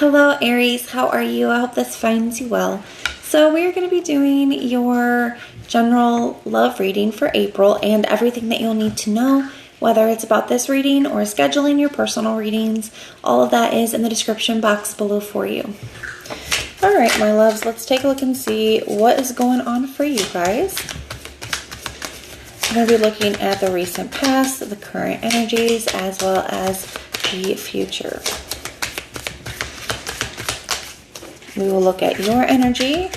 Hello Aries, how are you? I hope this finds you well. So we're going to be doing your general love reading for April and everything that you'll need to know, whether it's about this reading or scheduling your personal readings. All of that is in the description box below for you. All right, my loves, let's take a look and see what is going on for you guys. I'm going to be looking at the recent past, the current energies, as well as the future. We will look at your energy,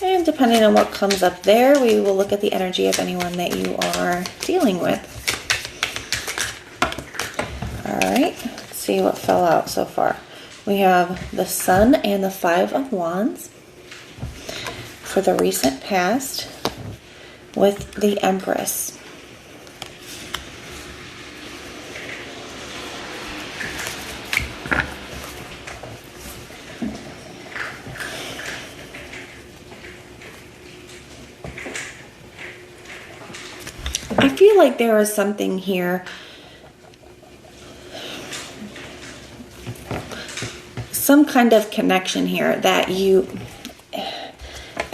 and depending on what comes up there, we will look at the energy of anyone that you are dealing with. All right, let's see what fell out so far. We have the Sun and the Five of Wands for the recent past with the Empress. I feel like there is something here, some kind of connection here that I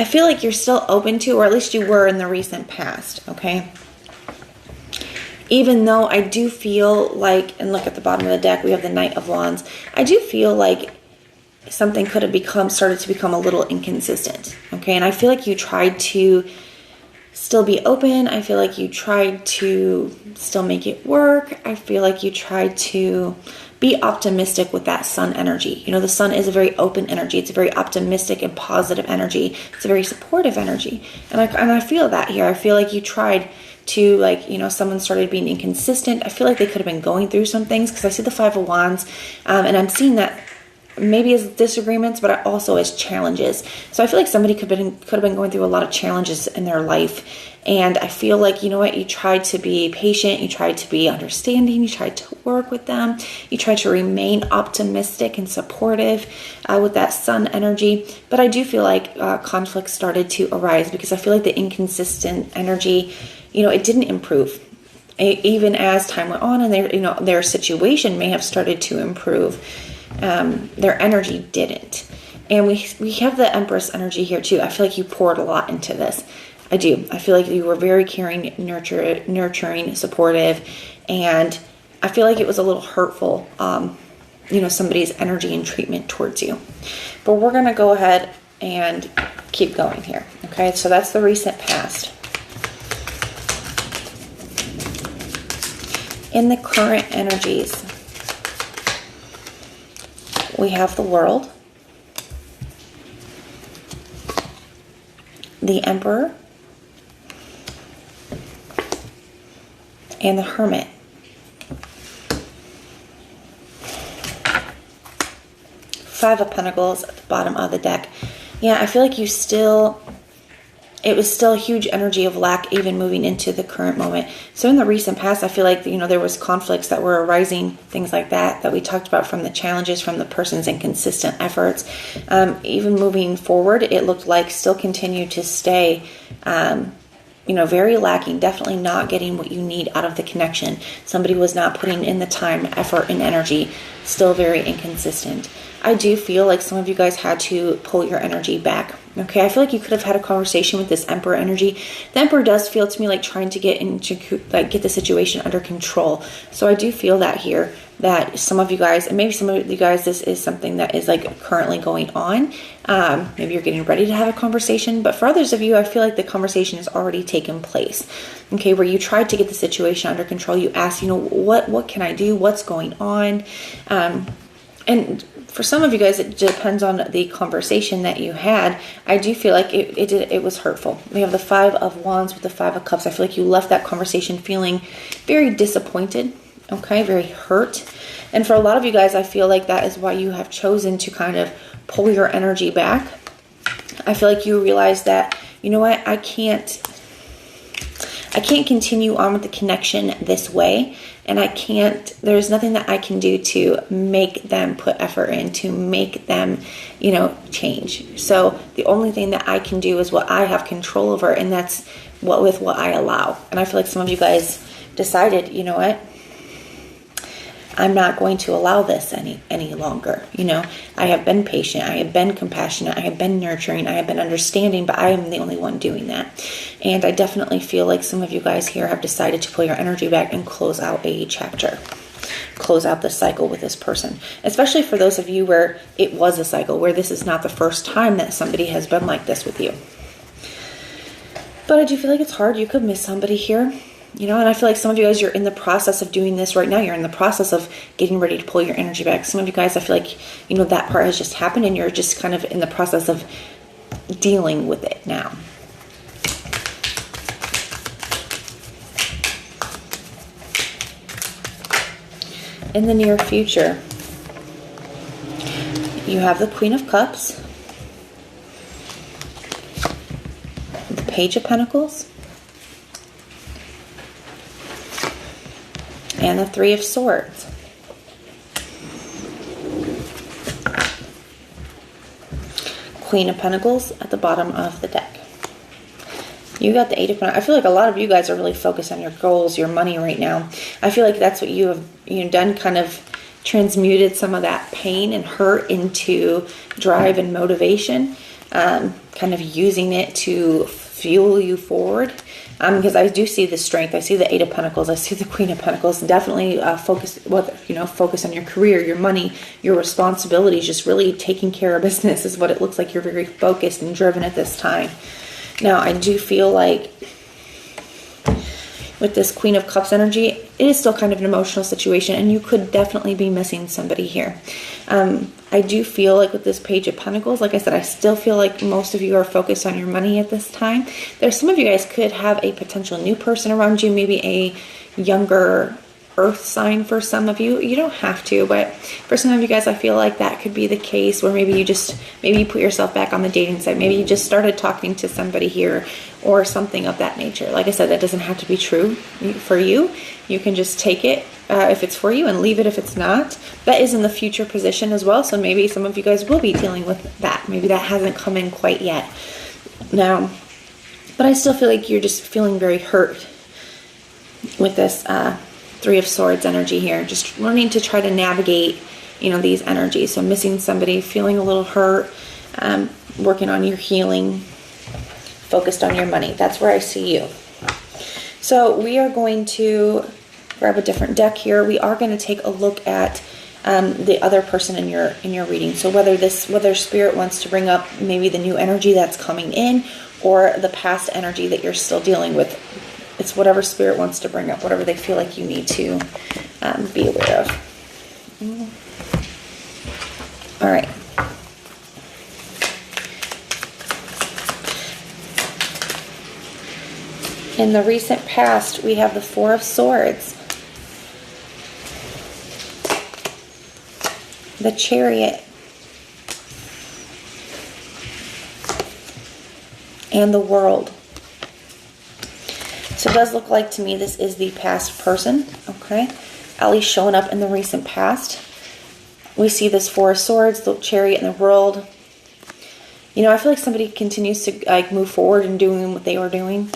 feel like you're still open to, or at least you were in the recent past, okay? Even though I do feel like, and look at the bottom of the deck, we have the Knight of Wands. I do feel like something could have started to become a little inconsistent, okay? And I feel like you tried to still be open. I feel like you tried to still make it work. I feel like you tried to be optimistic with that Sun energy. You know, the Sun is a very open energy. It's a very optimistic and positive energy. It's a very supportive energy. And I feel that here. I feel like you tried to, like, you know, someone started being inconsistent. I feel like they could have been going through some things, because I see the Five of Wands, and I'm seeing that maybe as disagreements, but also as challenges. So I feel like somebody could have been going through a lot of challenges in their life. And I feel like, you know what, you tried to be patient, you tried to be understanding, you tried to work with them, you tried to remain optimistic and supportive with that Sun energy. But I do feel like conflict started to arise, because I feel like the inconsistent energy, you know, it didn't improve. Even as time went on, and their situation may have started to improve, their energy didn't. And we have the Empress energy here too. I feel like you poured a lot into this. I do. I feel like you were very caring, nurturing, supportive, and I feel like it was a little hurtful, you know, somebody's energy and treatment towards you. But we're going to go ahead and keep going here. Okay, so that's the recent past. In the current energies, we have the World, the Emperor, and the Hermit. Five of Pentacles at the bottom of the deck. Yeah, I feel like it was still a huge energy of lack even moving into the current moment. So in the recent past, I feel like, you know, there was conflicts that were arising, things like that we talked about, from the challenges, from the person's inconsistent efforts. Even moving forward, it looked like still continue to stay, you know, very lacking, definitely not getting what you need out of the connection. Somebody was not putting in the time, effort, and energy, still very inconsistent. I do feel like some of you guys had to pull your energy back. Okay, I feel like you could have had a conversation with this Emperor energy. The Emperor does feel to me like trying to get the situation under control. So I do feel that here, that some of you guys, and maybe some of you guys, this is something that is like currently going on. Maybe you're getting ready to have a conversation, but for others of you, I feel like the conversation has already taken place. Okay, where you tried to get the situation under control. You asked, you know, what can I do? What's going on? And for some of you guys, it depends on the conversation that you had. I do feel like it was hurtful. We have the Five of Wands with the Five of Cups. I feel like you left that conversation feeling very disappointed, okay, very hurt. And for a lot of you guys, I feel like that is why you have chosen to kind of pull your energy back. I feel like you realize that, you know what, I can't continue on with the connection this way, and there's nothing that I can do to make them put effort in, to make them, you know, change. So the only thing that I can do is what I have control over, and that's what I allow. And I feel like some of you guys decided, you know what, I'm not going to allow this any longer. You know, I have been patient, I have been compassionate, I have been nurturing, I have been understanding, but I am the only one doing that. And I definitely feel like some of you guys here have decided to pull your energy back and close out a chapter. Close out the cycle with this person. Especially for those of you where it was a cycle, where this is not the first time that somebody has been like this with you. But I do feel like it's hard. You could miss somebody here. You know, and I feel like some of you guys, you're in the process of doing this right now. You're in the process of getting ready to pull your energy back. Some of you guys, I feel like, you know, that part has just happened and you're just kind of in the process of dealing with it now. In the near future, you have the Queen of Cups, the Page of Pentacles, and the Three of Swords. Queen of Pentacles at the bottom of the deck. You got the Eight of Pentacles. I feel like a lot of you guys are really focused on your goals, your money right now. I feel like that's what you have done, kind of transmuted some of that pain and hurt into drive and motivation, kind of using it to fuel you forward. Because I do see the strength. I see the Eight of Pentacles. I see the Queen of Pentacles. Definitely focus on your career, your money, your responsibilities. Just really taking care of business is what it looks like. You're very focused and driven at this time. Now, I do feel like with this Queen of Cups energy, it is still kind of an emotional situation, and you could definitely be missing somebody here. I do feel like with this Page of Pentacles, like I said, I still feel like most of you are focused on your money at this time. There's some of you guys could have a potential new person around you, maybe a younger earth sign for some of you. You don't have to, but for some of you guys, I feel like that could be the case where maybe you put yourself back on the dating site. Maybe you just started talking to somebody here or something of that nature. Like I said, that doesn't have to be true for you. You can just take it if it's for you and leave it if it's not. That is in the future position as well. So maybe some of you guys will be dealing with that. Maybe that hasn't come in quite yet. Now, but I still feel like you're just feeling very hurt with this Three of Swords energy here. Just learning to try to navigate, these energies. So missing somebody, feeling a little hurt, working on your healing, focused on your money. That's where I see you. So we are going to grab a different deck here. We are going to take a look at the other person in your reading. So whether Spirit wants to bring up maybe the new energy that's coming in or the past energy that you're still dealing with. It's whatever Spirit wants to bring up, whatever they feel like you need to be aware of. All right. In the recent past, we have the Four of Swords, the Chariot, and the World. So it does look like to me this is the past person, okay? At least showing up in the recent past. We see this Four of Swords, the Chariot, and the World. I feel like somebody continues to move forward in doing what they were doing.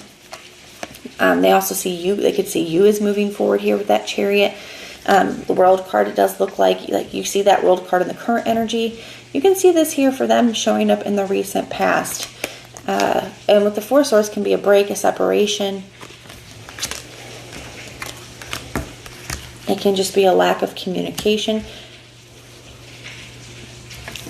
They also see you. They could see you as moving forward here with that Chariot. The World card, it does look like you see that World card in the current energy. You can see this here for them showing up in the recent past. And with the Four of Swords can be a break, a separation. It can just be a lack of communication.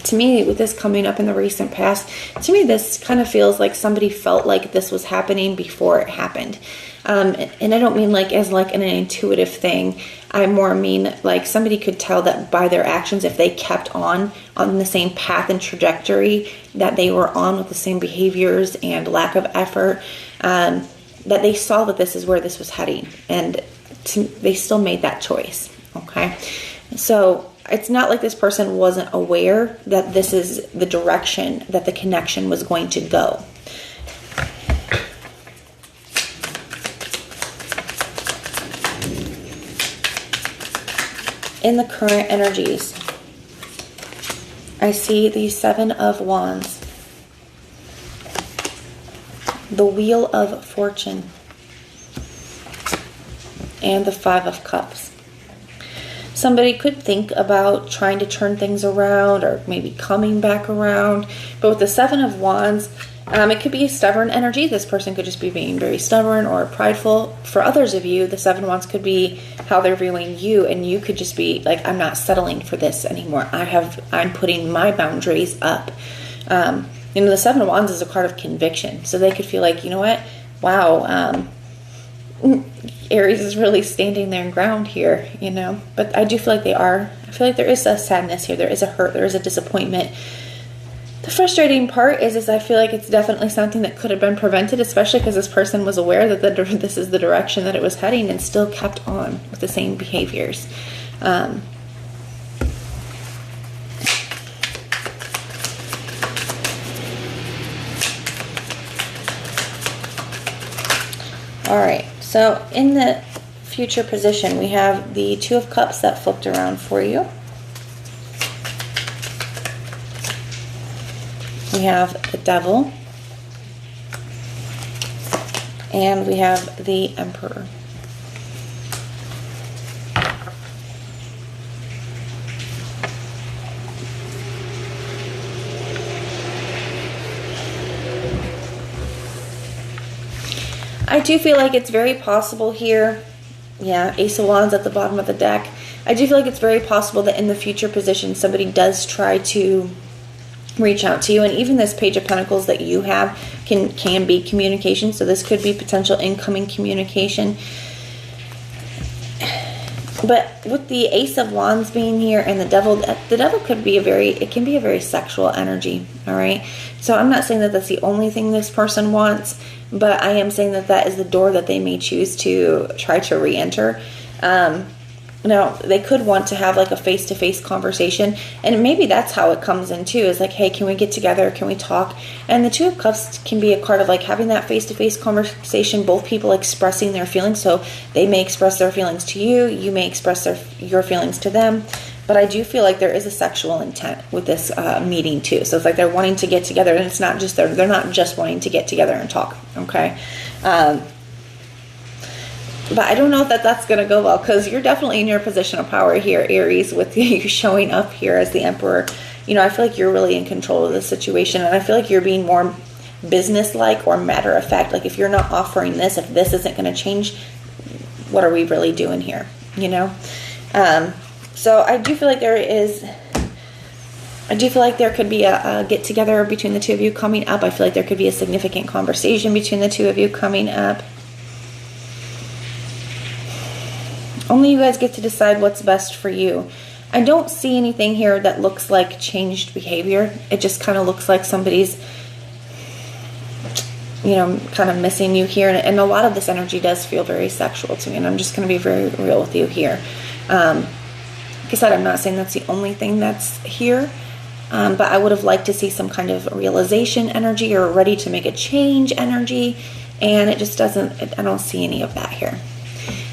To me, with this coming up in the recent past, to me this kind of feels like somebody felt like this was happening before it happened. And I don't mean as an intuitive thing. I more mean like somebody could tell that by their actions, if they kept on the same path and trajectory that they were on with the same behaviors and lack of effort, that they saw that this is where this was heading. And they still made that choice, okay? So it's not like this person wasn't aware that this is the direction that the connection was going to go. In the current energies, I see the Seven of Wands, the Wheel of Fortune, and the Five of Cups. somebody could think about trying to turn things around or maybe coming back around. But with the Seven of Wands, it could be a stubborn energy. This person could just be being very stubborn or prideful. For others of you, the Seven of Wands could be how they're viewing you, and you could just be like, I'm not settling for this anymore. I'm putting my boundaries up. The Seven of Wands is a card of conviction. So they could feel like, you know what? Wow, Aries is really standing their ground here, But I do feel like I feel like there is a sadness here. There is a hurt. There is a disappointment. The frustrating part is I feel like it's definitely something that could have been prevented, especially because this person was aware that this is the direction that it was heading and still kept on with the same behaviors. All right, so in the future position, we have the Two of Cups that flipped around for you. We have the Devil, and we have the Emperor. I do feel like it's very possible here. Yeah, Ace of Wands at the bottom of the deck. I do feel like it's very possible that in the future position, somebody does try to reach out to you, and even this Page of Pentacles that you have can be communication. So this could be potential incoming communication. But with the Ace of Wands being here and the Devil could be it can be a very sexual energy. All right. So I'm not saying that that's the only thing this person wants, but I am saying that that is the door that they may choose to try to re-enter. Now, they could want to have like a face-to-face conversation, and maybe that's how it comes in too, is like, hey, can we get together? Can we talk? And the Two of Cups can be a card of like having that face-to-face conversation, both people expressing their feelings. So they may express their feelings to you, you may express your feelings to them. But I do feel like there is a sexual intent with this meeting too. So it's like they're wanting to get together, and it's not just they're not just wanting to get together and talk, okay? But I don't know if that's going to go well, because you're definitely in your position of power here, Aries, with you showing up here as the Emperor. I feel like you're really in control of the situation, and I feel like you're being more business-like or matter-of-fact. Like, if you're not offering this, if this isn't going to change, what are we really doing here, So I do feel like there could be a get-together between the two of you coming up. I feel like there could be a significant conversation between the two of you coming up. Only you guys get to decide what's best for you. I don't see anything here that looks like changed behavior. It just kind of looks like somebody's, kind of missing you here. And a lot of this energy does feel very sexual to me. And I'm just going to be very real with you here. Like I said, I'm not saying that's the only thing that's here. But I would have liked to see some kind of realization energy or ready to make a change energy. And it just doesn't, I don't see any of that here.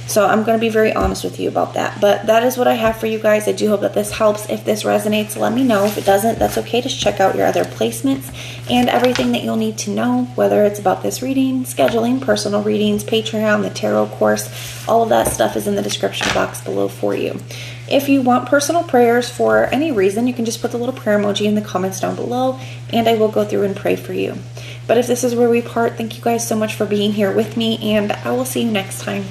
So I'm going to be very honest with you about that. But that is what I have for you guys. I do hope that this helps. If this resonates, let me know. If it doesn't, that's okay. Just check out your other placements and everything that you'll need to know, whether it's about this reading, scheduling, personal readings, Patreon, the tarot course. All of that stuff is in the description box below for you. If you want personal prayers for any reason, you can just put the little prayer emoji in the comments down below, and I will go through and pray for you. But if this is where we part, thank you guys so much for being here with me, and I will see you next time.